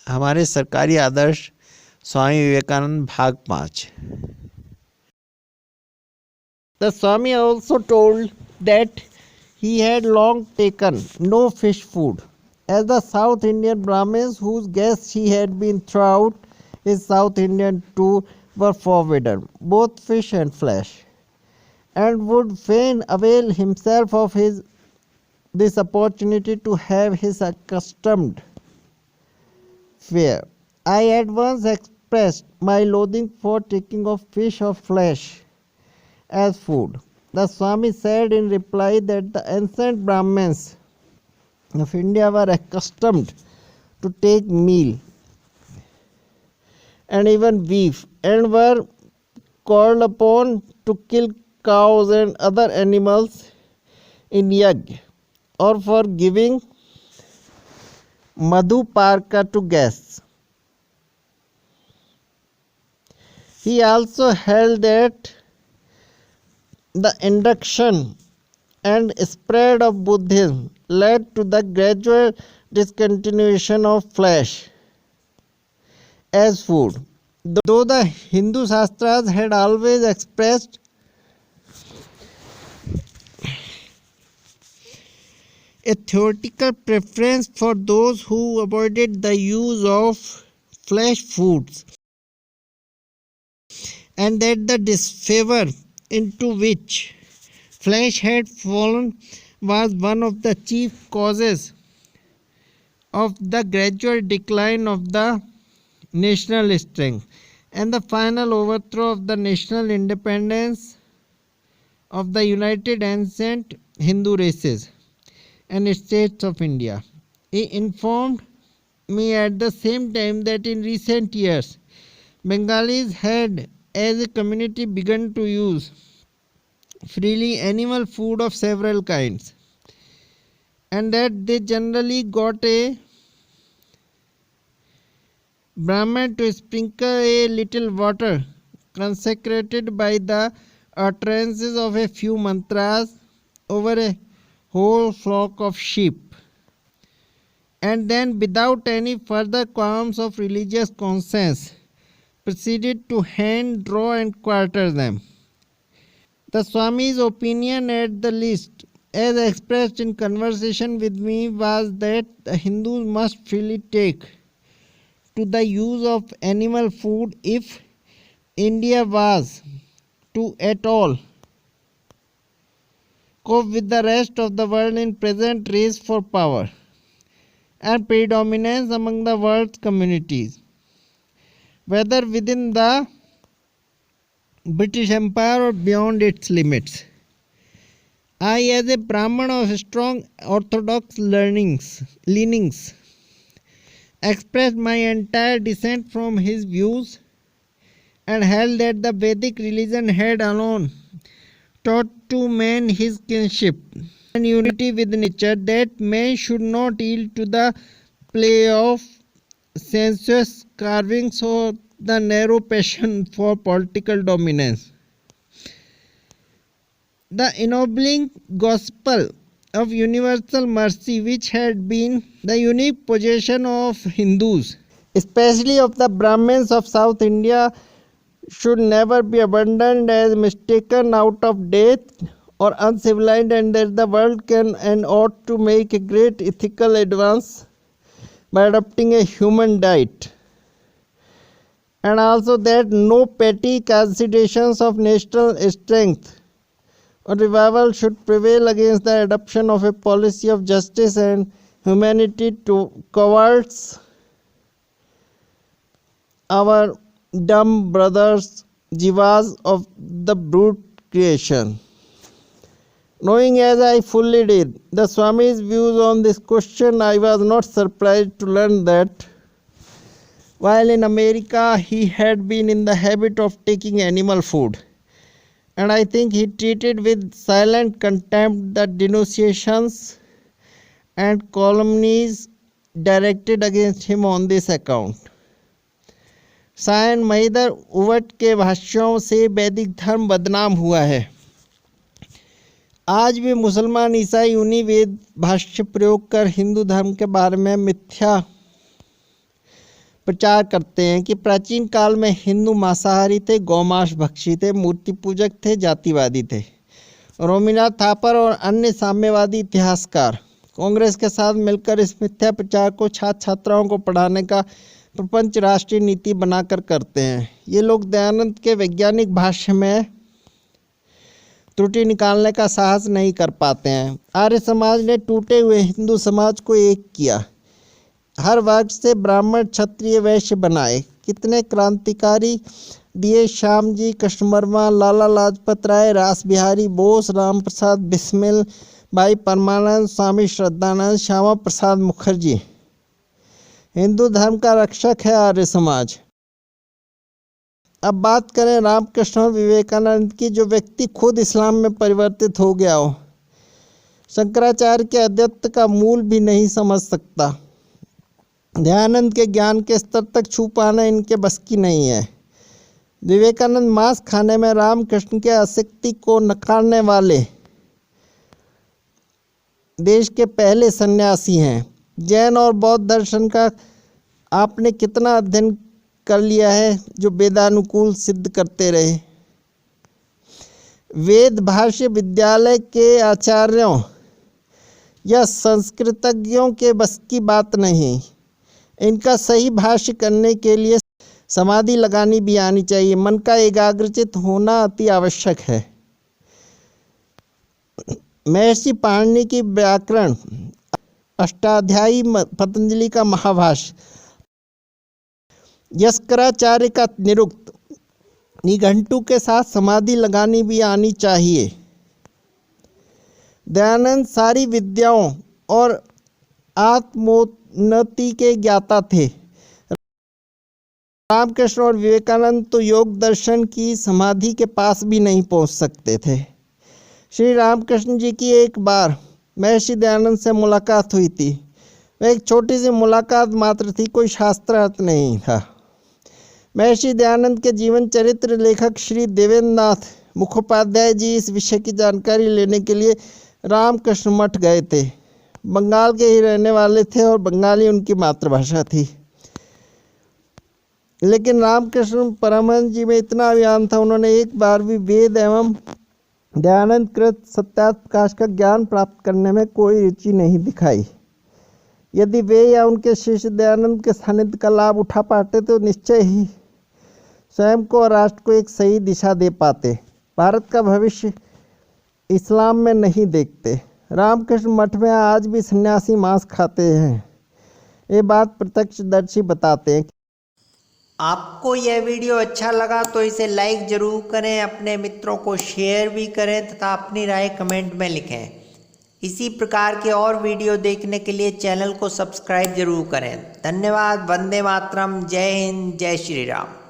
हमारे सरकारी आदर्श स्वामी विवेकानंद भाग 5। The Swami also told that he had long taken no fish food, as the South Indian Brahmins whose guests he had been throughout his South Indian tour were forbidden both fish and flesh, and would fain avail himself of this opportunity to have his accustomed fare. I at once expressed my loathing for taking of fish or flesh as food. The Swami said in reply that the ancient Brahmins of India were accustomed to take meal and even beef, and were called upon to kill cows and other animals in yajna or for giving madhuparka to guests. He also held that the induction and spread of Buddhism led to the gradual discontinuation of flesh as food. Though the Hindu Shastras had always expressed a theoretical preference for those who avoided the use of flesh foods, and that the disfavor into which flesh had fallen was one of the chief causes of the gradual decline of the national strength and the final overthrow of the national independence of the united ancient Hindu races and states of India. He informed me at the same time that in recent years Bengalis had as a community begun to use freely animal food of several kinds, and that they generally got a Brahman to sprinkle a little water consecrated by the utterances of a few mantras over a whole flock of sheep, and then without any further qualms of religious conscience proceeded to hand, draw and quarter them. The Swami's opinion, at the least, as expressed in conversation with me, was that the Hindus must freely take to the use of animal food if India was to at all cope with the rest of the world in present race for power and predominance among the world's communities, whether within the British Empire or beyond its limits. I, as a Brahman of strong orthodox leanings, expressed my entire dissent from his views and held that the Vedic religion had alone taught to man his kinship and unity with nature, that man should not yield to the play of sensuous carvings or the narrow passion for political dominance. The ennobling gospel of universal mercy, which had been the unique possession of Hindus, especially of the Brahmins of South India, should never be abandoned as mistaken out of death or uncivilized, and that the world can and ought to make a great ethical advance by adopting a human diet, and also that no petty considerations of national strength or revival should prevail against the adoption of a policy of justice and humanity towards our dumb brothers jivas of the brute creation. Knowing, as I fully did, the Swami's views on this question, I was not surprised to learn that while in America he had been in the habit of taking animal food, and I think he treated with silent contempt the denunciations and calumnies directed against him on this account. Sion महिदर उवट के भाष्यों से वैदिक धर्म बदनाम हुआ है। आज भी मुसलमान ईसाई उन्हीं वेद भाष्य प्रयोग कर हिंदू धर्म के बारे में मिथ्या प्रचार करते हैं कि प्राचीन काल में हिंदू मांसाहारी थे, गौमांस भक्षी थे, मूर्ति पूजक थे, जातिवादी थे। रोमिनाथ थापर और अन्य साम्यवादी इतिहासकार कांग्रेस के साथ मिलकर इस मिथ्या प्रचार को छात्र छात्राओं को पढ़ाने का प्रपंच राष्ट्रीय नीति बनाकर करते हैं। ये लोग दयानंद के वैज्ञानिक भाष्य में त्रुटि निकालने का साहस नहीं कर पाते हैं। आर्य समाज ने टूटे हुए हिंदू समाज को एक किया, हर वर्ग से ब्राह्मण, क्षत्रिय, वैश्य बनाए। कितने क्रांतिकारी दिए श्याम जी, कृष्ण वर्मा, लाला लाजपत राय, रास बिहारी बोस, राम प्रसाद बिस्मिल, भाई परमानंद, स्वामी श्रद्धानंद, श्यामा प्रसाद मुखर्जी। हिंदू धर्म का रक्षक है आर्य समाज। अब बात करें रामकृष्ण और विवेकानंद की, जो व्यक्ति खुद इस्लाम में परिवर्तित हो गया हो, शंकराचार्य के अद्वैत का मूल भी नहीं समझ सकता। दयानंद के ज्ञान के स्तर तक छू पाना इनके बस की नहीं है। विवेकानंद मांस खाने में रामकृष्ण के आसक्ति को नकारने वाले देश के पहले सन्यासी हैं। जैन और बौद्ध दर्शन का आपने कितना अध्ययन कर लिया है जो वेदानुकूल सिद्ध करते रहे। वेद भाष्य विद्यालय के आचार्यों या संस्कृतज्ञों के बस की बात नहीं। इनका सही भाष्य करने के लिए समाधि लगानी भी आनी चाहिए। मन का एकाग्रचित होना अति आवश्यक है। महर्षि पाणिनि की व्याकरण अष्टाध्यायी, पतंजलि का महाभाष्य, यस्कराचार्य का निरुक्त, निघंटु के साथ समाधि लगानी भी आनी चाहिए। दयानंद सारी विद्याओं और आत्मोन्नति के ज्ञाता थे। रामकृष्ण और विवेकानंद तो योग दर्शन की समाधि के पास भी नहीं पहुंच सकते थे। श्री रामकृष्ण जी की एक बार महर्षि दयानंद से मुलाकात हुई थी। वह एक छोटी सी मुलाकात मात्र थी, कोई शास्त्रार्थ नहीं था। महर्षि दयानंद के जीवन चरित्र लेखक श्री देवेंद्रनाथ मुखोपाध्याय जी इस विषय की जानकारी लेने के लिए रामकृष्ण मठ गए थे। बंगाल के ही रहने वाले थे और बंगाली उनकी मातृभाषा थी। लेकिन रामकृष्ण परमहंस जी में इतना ज्ञान था, उन्होंने एक बार भी वेद एवं दयानंद कृत सत्याप्रकाश का ज्ञान प्राप्त करने में कोई रुचि नहीं दिखाई। यदि वे या उनके शिष्य दयानंद के सानिध्य का लाभ उठा पाते तो निश्चय ही स्वयं को और राष्ट्र को एक सही दिशा दे पाते। भारत का भविष्य इस्लाम में नहीं देखते। रामकृष्ण मठ में आज भी सन्यासी मांस खाते हैं, ये बात प्रत्यक्षदर्शी बताते हैं। आपको यह वीडियो अच्छा लगा तो इसे लाइक ज़रूर करें, अपने मित्रों को शेयर भी करें तथा अपनी राय कमेंट में लिखें। इसी प्रकार के और वीडियो देखने के लिए चैनल को सब्सक्राइब जरूर करें। धन्यवाद। वंदे मातरम। जय हिंद। जय श्री राम।